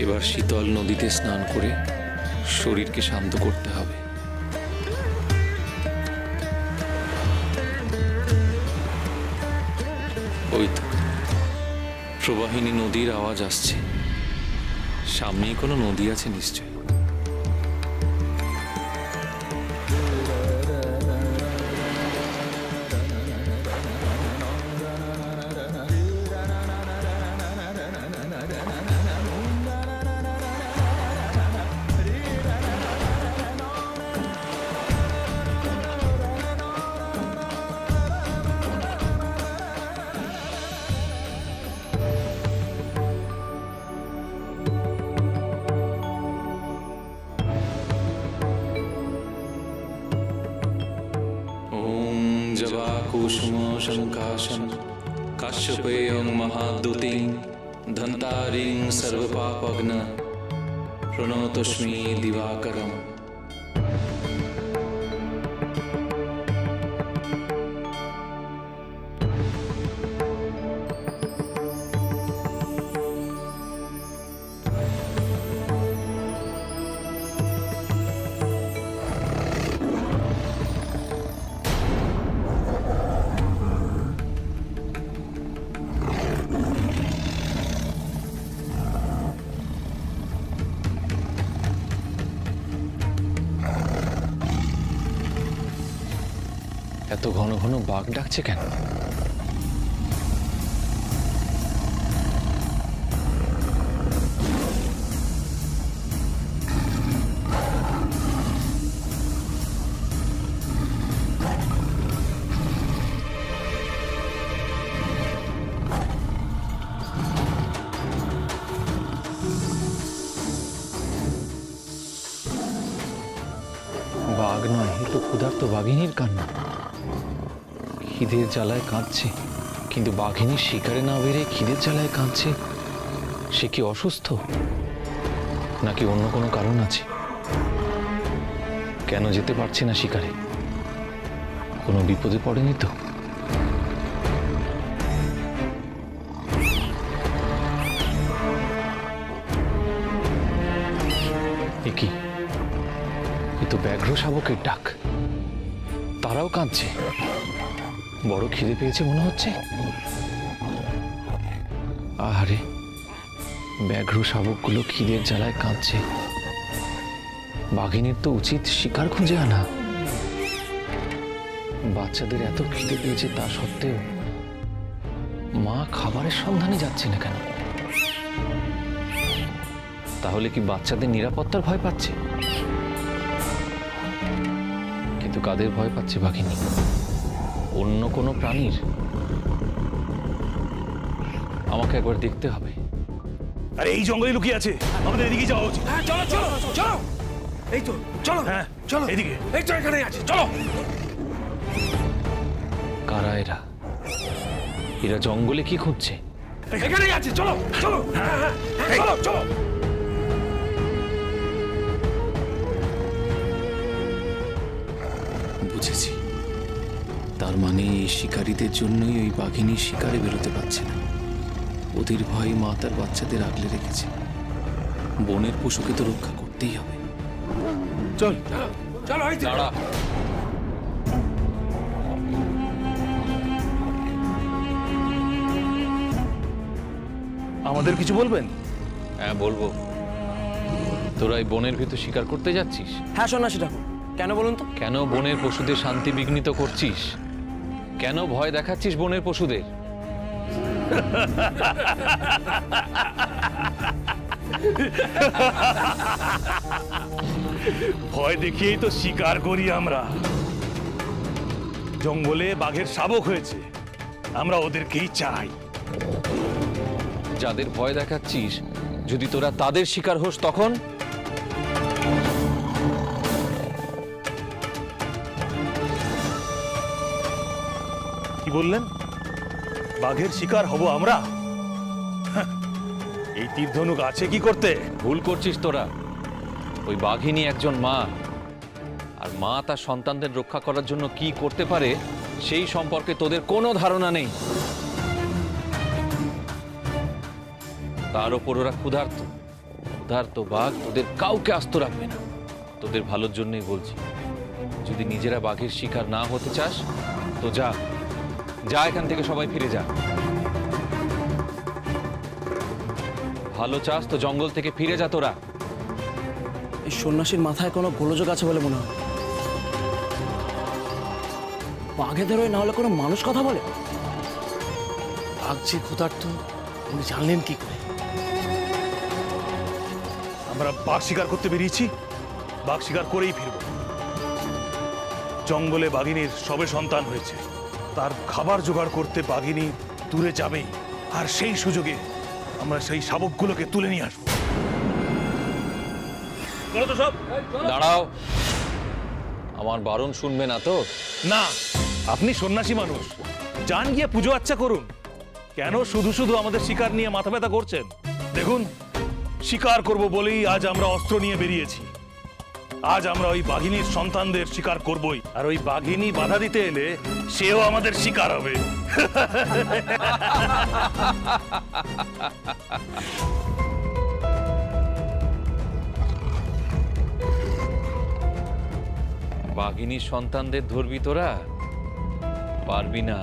এবার শীতল নদীতে স্নান করে শরীরকে শান্ত করতে হবে। ওই তো প্রবাহিনী নদীর আওয়াজ আসছে। সামনেই কোনো নদী আছে নিশ্চয়। कुसुम शंकाशं काश्यपेयं महाद्युतिं धन्तारिं सर्वपापघ्न प्रणतोऽस्मि दिवाकरम्। এত ঘন ঘন বাঘ ডাকছে কেন? বাঘ নয়, এ তো ক্ষুধার্ত বাঘিনীর কান্না। খিদের জ্বালায় কাঁদছে, কিন্তু বাঘিনী শিকারে না বেড়ে খিদের জ্বালায় কাঁদছে। সে কি অসুস্থ, নাকি অন্য কোনো কারণ আছে? কেন যেতে পারছে না শিকারে? কোনো বিপদে পড়েনি তো? এ কি, এ তো ব্যাঘ্র শাবকের ডাক। তারাও কাঁদছে। বড় খিদে পেয়েছে মনে হচ্ছে। আহারে, ব্যাঘ্র শাবকগুলো খিদের জ্বালায় কাঁদছে। বাঘিনীর তো উচিত শিকার খুঁজে আনা। বাচ্চাদের এত খিদে পেয়েছে, তা সত্ত্বেও মা খাবারের সন্ধানে যাচ্ছে না কেন? তাহলে কি বাচ্চাদের নিরাপত্তার ভয় পাচ্ছে? কিন্তু কাদের ভয় পাচ্ছে বাঘিনী? অন্য কোনো প্রাণীর? আমাকে একবার দেখতে হবে। আরে এই জঙ্গলে লুকিয়ে আছে, আমাদের এদিকে যাওয়া উচিত। হ্যাঁ, চলো চলো চলো, এই তো চলো। হ্যাঁ চলো এদিকে। এই তো এখানে আছে, চলো। কারা এরা? এরা জঙ্গলে কি খুঁজছে? এখানেই আছে, চলো চলো। হ্যাঁ হ্যাঁ হ্যাঁ, চলো চলো। বুঝেছি, তার মানে এই শিকারীদের জন্যই ওই বাঘিনী শিকারে বেরোতে পারছে না। ওদের ভয়ে মা তার বাচ্চাদের আগলে রেখেছে। বনের পশুকে তো রক্ষা করতেই হবে। চল চলো, এই তো। দাঁড়া। আমাদের কিছু বলবেন? হ্যাঁ বলবো। তোরা এই বনের ভিতর শিকার করতে যাচ্ছিস? হ্যাঁ সন্ন্যাসী ঠাকুর, কেন বলুন তো? কেন বনের পশুদের শান্তি বিঘ্নিত করছিস? কেন ভয় দেখাচ্ছিস বনের পশুদের? ভয় দেখিয়েই তো শিকার করি আমরা। জঙ্গলে বাঘের শাবক হয়েছে, আমরা ওদেরকেই চাই। যাদের ভয় দেখাচ্ছিস, যদি তোরা তাদের শিকার হোস তখন? কি বললেন? বাঘের শিকার হব আমরা? হাহ, এই তীরধনুক আছে কি করতে? ভুল করছিস তোরা। ওই বাঘিনী একজন মা, আর মা তার সন্তানদের রক্ষা করার জন্য কি করতে পারে সেই সম্পর্কে তোদের কোনো ধারণা নেই। তার ওপর ওরা ক্ষুধার্ত, ক্ষুধার্ত বাঘ তোদের কাউকে আস্ত রাখবে না। তোদের ভালোর জন্যই বলছি, যদি নিজেরা বাঘের শিকার না হতে চাস তো যা যা, এখান থেকে সবাই ফিরে যা। ভালো চাস তো জঙ্গল থেকে ফিরে যা তোরা। এই সন্ন্যাসীর মাথায় কোনো গোলযোগ আছে বলে মনে হয়। বাঘেদের ওই না হলে কোনো মানুষ কথা বলে? বাঘ যে ক্ষুধার্ত উনি জানলেন কি করে? আমরা বাঘ শিকার করতে বেরিয়েছি, বাঘ শিকার করেই ফিরব। জঙ্গলে বাঘিনীর সবে সন্তান হয়েছে, তার খাবার জোগাড় করতে বাঘিনী দূরে যাবেই, আর সেই সুযোগে আমরা সেই শাবকগুলোকে তুলে নিয়ে আসবো। বলো তো সব। দাঁড়াও, আমার বারণ শুনবে না তো? না, আপনি সন্ন্যাসী মানুষ, যান গিয়ে পুজো আচ্চা করুন। কেন শুধু শুধু আমাদের শিকার নিয়ে মাথা ব্যথা করছেন? দেখুন, শিকার করব বলেই আজ আমরা অস্ত্র নিয়ে বেরিয়েছি। আজ আমরা ওই বাঘিনীর সন্তানদের শিকার করবই, আর ওই বাঘিনী বাধা দিতে এলে সেও আমাদের শিকার হবে। বাঘিনীর সন্তানদের ধরবি তোরা? পারবি না,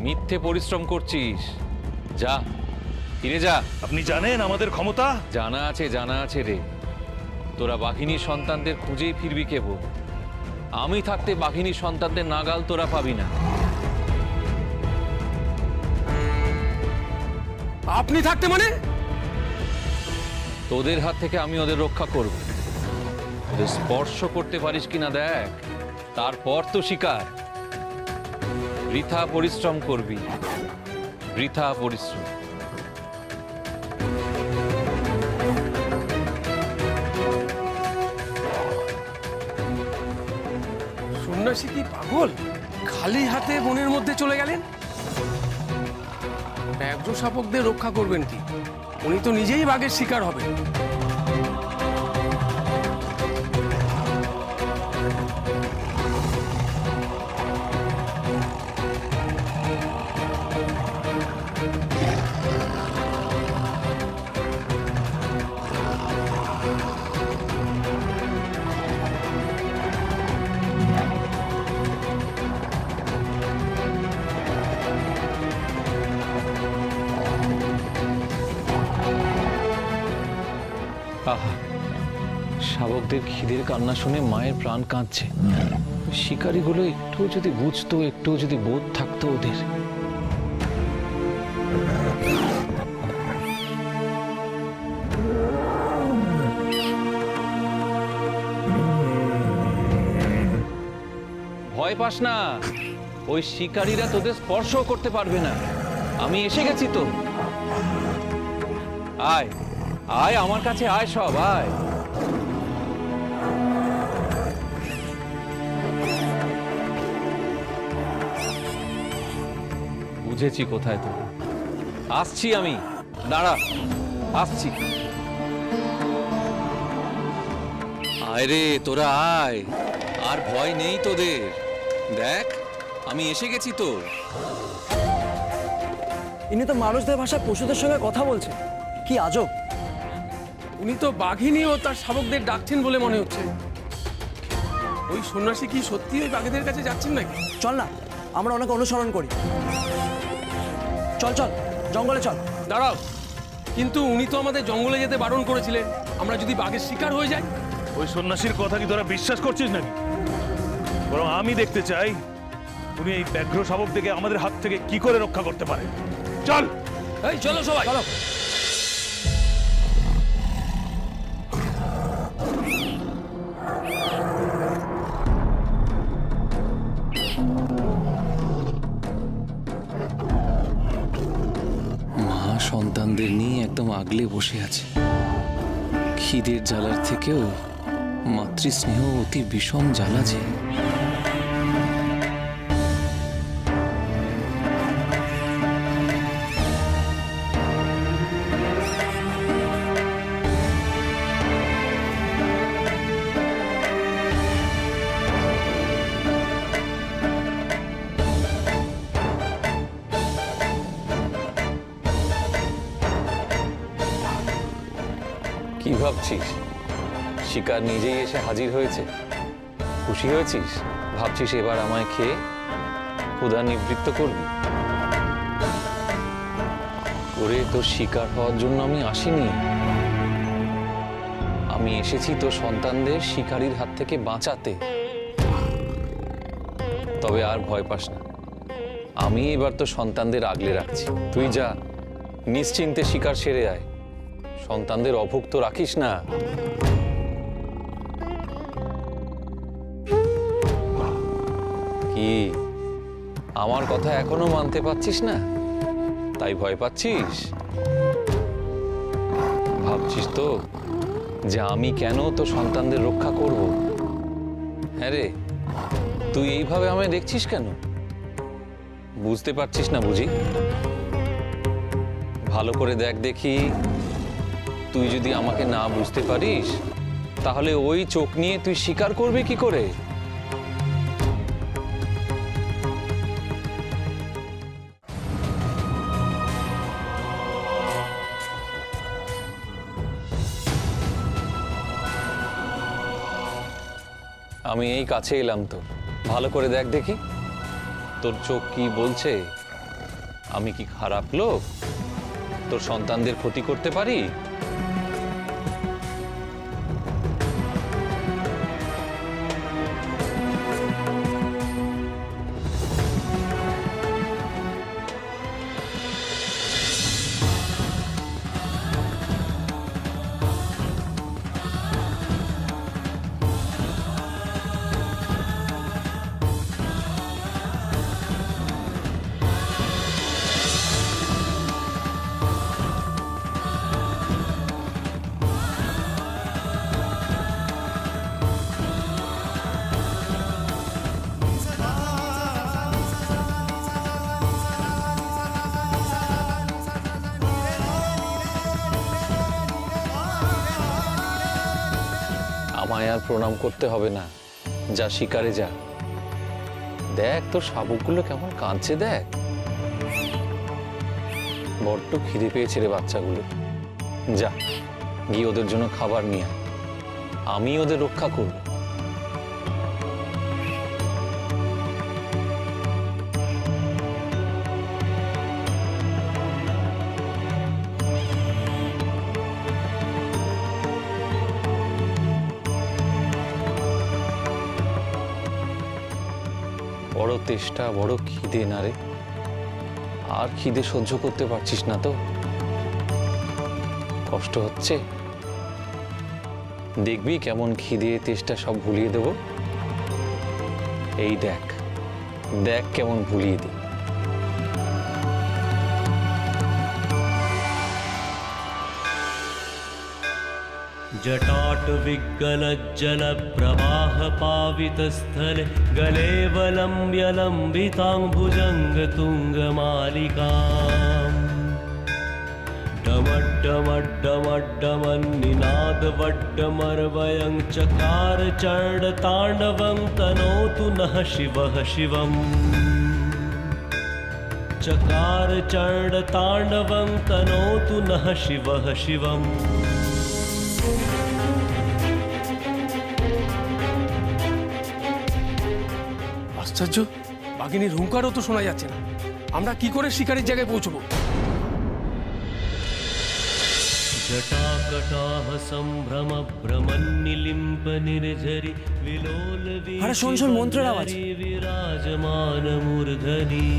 মিথ্যে পরিশ্রম করছিস। যা, ফিরে যা। আপনি জানেন আমাদের ক্ষমতা। জানা আছে রে। তোরা বাঘিনীর সন্তানদের খুঁজেই ফিরবি কেবল। আমি থাকতে বাঘিনীর সন্তানদের নাগাল তোরা পাবি না। আপনি থাকতে মানে? তোদের হাত থেকে আমি ওদের রক্ষা করব। ওদের স্পর্শ করতে পারিস কিনা দেখ, তারপর তো শিকার। বৃথা পরিশ্রম করবি, বৃথা পরিশ্রম। সন্ন্যাসী কি পাগল? খালি হাতে বনের মধ্যে চলে গেলেন? ব্যাঘ্র শাবকদের রক্ষা করবেন কি? উনি তো নিজেই বাঘের শিকার হবেন। আহা, শাবকদের খিদের কান্না শুনে মায়ের প্রাণ কাঁদছে। শিকারীগুলো একটু যদি বুঝতো, একটু যদি বোধ থাকতো ওদের। ভয় পাস না, ওই শিকারীরা তোদের স্পর্শ করতে পারবে না। আমি এসে গেছি তো। আয় আয়, আমার কাছে আয়, সব আয়। বুঝেছি কোথায় তো। আসছি আমি, দাঁড়া, আসছি। আয় রে, তোরা আয়, আর ভয় নেই তোদের। দেখ, আমি এসে গেছি তো। ইনি তো মানুষদের ভাষায় পশুদের সঙ্গে কথা বলছে, কি আজব। উনি তো বাঘিনী ও তার শাবকদের ডাকছেন বলে মনে হচ্ছে। ওই সন্ন্যাসী কি সত্যি ওই বাঘেদের কাছে যাচ্ছেন নাকি? চল না, আমরা ওনাকে অনুসরণ করি। চল চল, জঙ্গলে চল। দাঁড়াও, কিন্তু উনি তো আমাদের জঙ্গলে যেতে বারণ করেছিলেন। আমরা যদি বাঘের শিকার হয়ে যাই? ওই সন্ন্যাসীর কথা কি তোরা বিশ্বাস করছিস নাকি? বরং আমি দেখতে চাই উনি এই ব্যাঘ্র শাবক থেকে আমাদের হাত থেকে কি করে রক্ষা করতে পারে। চল। এই চলো সবাই, চলো। মা সন্তানদের নিয়ে একদম আগলে বসে আছে। খিদের জ্বালার থেকেও মাতৃস্নেহ অতি বিষম জ্বালা যে। কি ভাবছিস শিকার নিজেই এসে হাজির হয়েছে? খুশি হয়েছিস? ভাবছিস এবার আমায় খেয়ে ক্ষুধা নিবৃত্ত করবি? ওরে, তোর শিকার হওয়ার জন্য আমি আসিনি। আমি এসেছি তোর সন্তানদের শিকারীর হাত থেকে বাঁচাতে। তবে আর ভয় পাস না, আমি এবার তোর সন্তানদের আগলে রাখছি। তুই যা, নিশ্চিন্তে শিকার সেরে আয়, সন্তানদের অভুক্ত রাখিস না। কি আমার কথা এখনো মানতে পারছিস না? তাই ভয় পাচ্ছিস? ভাবছিস তো যে আমি কেন তোর সন্তানদের রক্ষা করব? হ্যাঁ রে, তুই এইভাবে আমায় দেখছিস কেন? বুঝতে পারছিস না বুঝি? ভালো করে দেখ দেখি, তুই যদি আমাকে না বুঝতে পারিস তাহলে ওই চোখ নিয়ে তুই শিকার করবি কি করে? আমি এই কাছে এলাম তোর, ভালো করে দেখ দেখি তোর চোখ কি বলছে। আমি কি খারাপ লোক? তোর সন্তানদের ক্ষতি করতে পারি? আমায় আর প্রণাম করতে হবে না, যা শিকারে যা। দেখ তোর শাবকগুলো কেমন কাঁদছে, দেখ। বড্ড খিদে পেয়েছে রে বাচ্চাগুলো। যা, গিয়ে ওদের জন্য খাবার নিয়ে আয়, আমি ওদের রক্ষা করব। বড় তেষ্টা, বড় খিদে না রে? আর খিদে সহ্য করতে পারছিস না তো? কষ্ট হচ্ছে? দেখবি কেমন খিদে তেষ্টা সব ভুলিয়ে দেব। এই দেখ, দেখ কেমন ভুলিয়ে দিই। जटाट विगलज्जल प्रवाह पावितस्थले गलेवलम्ब्य लम्बिताम्बुजङ्ग तुङ्गमालिकाम् डमड्डमड्डमड्डमन्निनादवड्डमर्वयं चकार चण्डताण्डवं तनोतु नः शिवः शिवम् चकार चण्डताण्डवं तनोतु नः शिवः शिवम् আশ্চর্য, বাঘিনীর হুঙ্কারও তো শোনা যাচ্ছে না। আমরা কি করে শিকারের জায়গায় পৌঁছবো? जटाकटाह सम्भ्रम भ्रमन्निलिम्प निर्झरि विलोल আরে শোন শোন, মন্ত্রের আওয়াজ। विराजमान मूर्धनि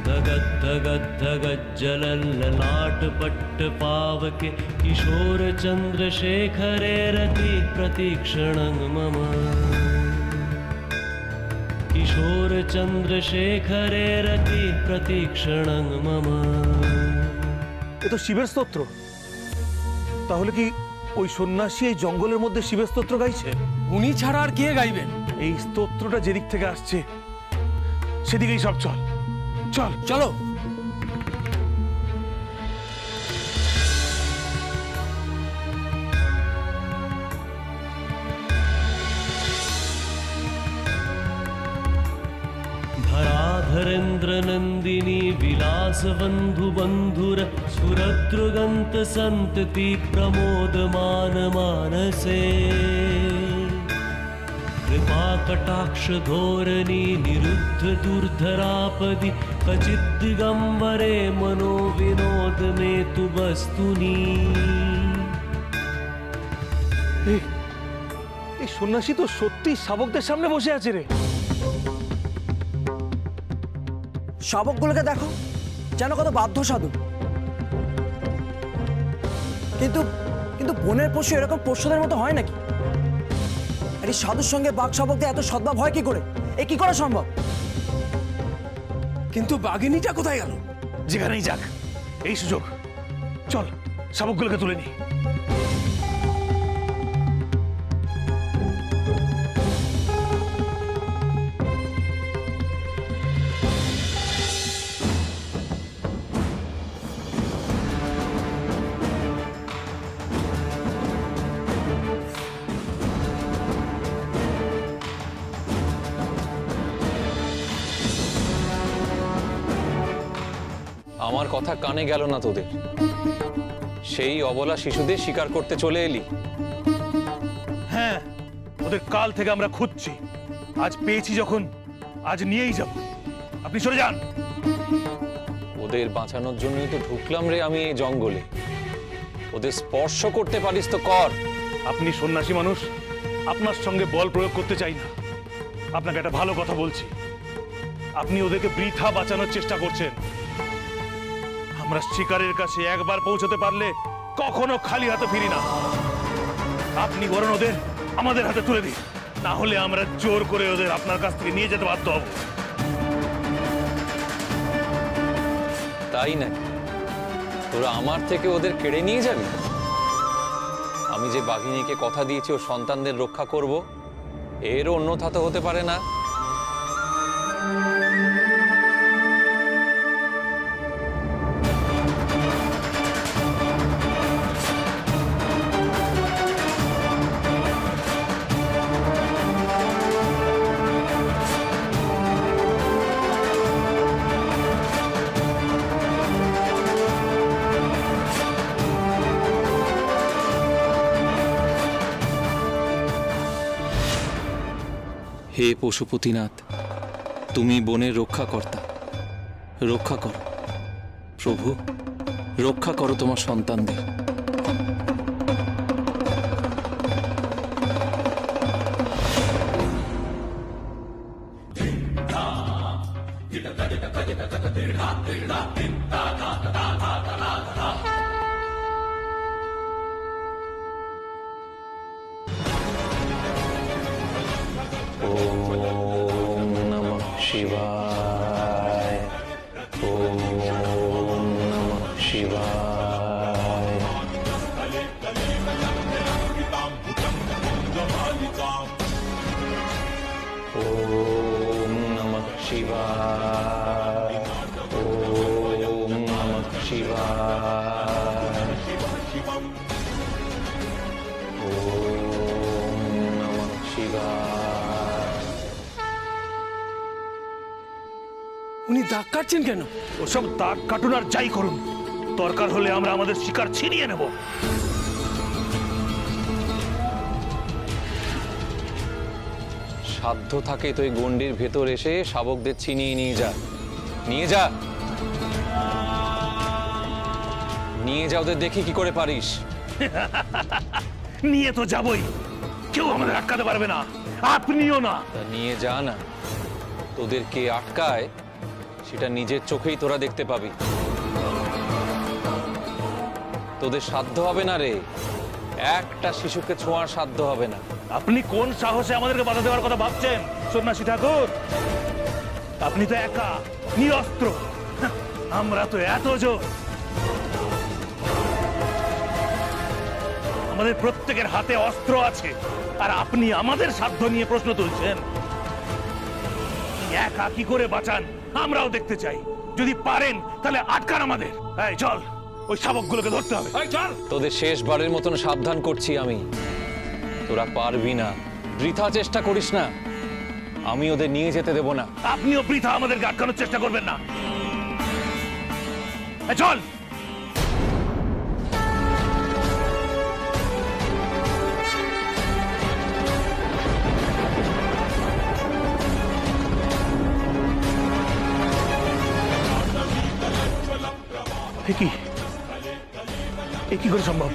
धगद् धगद् धगद् जलल्ललाट पट्ट पावके किशोर चन्द्रशेखरे रति प्रतीक्षणं मम किशोर चन्द्रशेखरे रति प्रतीक्षणं मम। এ তো শিবের স্তোত্র। তাহলে কি ওই সন্ন্যাসী এই জঙ্গলের মধ্যে শিবের স্তোত্র গাইছে? উনি ছাড়া আর কে গাইবেন? এই স্তোত্রটা যেদিক থেকে আসছে সেদিকেই সব চল। চল চলো। धरेन्द्रनन्दिनी विलासबन्धुबन्धुर सुरद्रुगन्त सन्तति प्रमोदमान मानसे कृपा कटाक्ष धोरणी निरुद्ध दुर्धरापदि कचित् दिगम्बरे मनो विनोद मे तु वस्तुनि এই সন্ন্যাসী তো সত্যি শাবকদের সামনে বসে আছে রে। শাবকগুলোকে দেখো, যেন কত বাধ্য সাধু। কিন্তু কিন্তু বনের পশু এরকম পশুদের মতো হয় নাকি? আর এই সাধুর সঙ্গে বাঘ শাবকদের এত সদ্ভাব হয় কি করে? এ কি করে সম্ভব? কিন্তু বাঘিনীটা কোথায় গেল? যেখানেই যাক, এই সুযোগ। চল শাবকগুলোকে তুলে নি। আমার কথা কানে গেল না তোদের? সেই অবলা শিশুদের শিকার করতে চলে এলি? হ্যাঁ, ওদের কাল থেকে আমরা খুঁজছি। আজ পেয়েছি যখন, আজ নিয়েই যাব। আপনি সরে যান। ওদের বাঁচানোর জন্যই তো ঢুকলাম রে আমি এই জঙ্গলে। ওদের স্পর্শ করতে পারিস তো কর। আপনি সন্ন্যাসী মানুষ, আপনার সঙ্গে বল প্রয়োগ করতে চাই না। আপনাকে একটা ভালো কথা বলছি, আপনি ওদেরকে বৃথা বাঁচানোর চেষ্টা করছেন। আমরা শিকারের কাছে একবার পৌঁছতে পারলে কখনো খালি হাতে ফিরি না। আপনি বরং ওদের আমাদের হাতে তুলে দিন, না হলে আমরা জোর করে ওদের আপনার কাছ থেকে নিয়ে যেতে বাধ্য হব। তাই নাকি? তোরা আমার থেকে ওদের কেড়ে নিয়ে যাবি? আমি যে বাঘিনীকে কথা দিয়েছি ও সন্তানদের রক্ষা করব, এর অন্যথা তো হতে পারে না। হে পশুপতিনাথ, তুমি বনের রক্ষাকর্তা, রক্ষা করো প্রভু, রক্ষা করো তোমার সন্তানদের। ওম নমঃ শিবায়, ওম নমঃ শিবায়। ওম নমঃ শিবায়, ওম নমঃ শিবায়, ওম নমঃ শিবায়। উনি দাগ কাটছেন কেন? ওসব দাগ কাটুন আর যাই করুন, দরকার হলে আমরা আমাদের শিকার ছিনিয়ে নেব। সাধ্য থাকে তো এই গন্ডির ভেতর এসে শাবকদের ছিনিয়ে নিয়ে যা, নিয়ে যা, নিয়ে যা, ওদের দেখি কি করে পারিস। নিয়ে তো যাবই, কেউ আমাদের আটকাতে পারবে না, আপনিও না। তা নিয়ে যা না, তোদের কে আটকায় সেটা নিজের চোখেই তোরা দেখতে পাবি। তোদের সাধ্য হবে না রে, একটা শিশুকে ছোঁয়ার সাধ্য হবে না। আপনি কোন সাহসে আমাদেরকে বাধা দেওয়ার কথা ভাবছেন সন্ন্যাসী ঠাকুর? আপনি তো একা, নিরস্ত্র, আমরা তো এত জোর। আমাদের প্রত্যেকের হাতে অস্ত্র আছে, আর আপনি আমাদের সাধ্য নিয়ে প্রশ্ন তুলছেন। একা কি করে বাঁচান আমরাও দেখতে চাই। যদি পারেন তাহলে আটকান আমাদের। এই চল, ওই শাবকগুলোকে ধরতে হবে। চল। তোদের শেষবারের মতন সাবধান করছি আমি, তোরা পারবি না, বৃথা চেষ্টা করিস না। আমি ওদের নিয়ে যেতে দেব না। আপনিও বৃথা আমাদেরকে আটকানোর চেষ্টা করবেন না। চল। এ কি করে সম্ভব?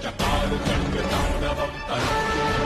चकार चण्ड ताण्डवं तनोतु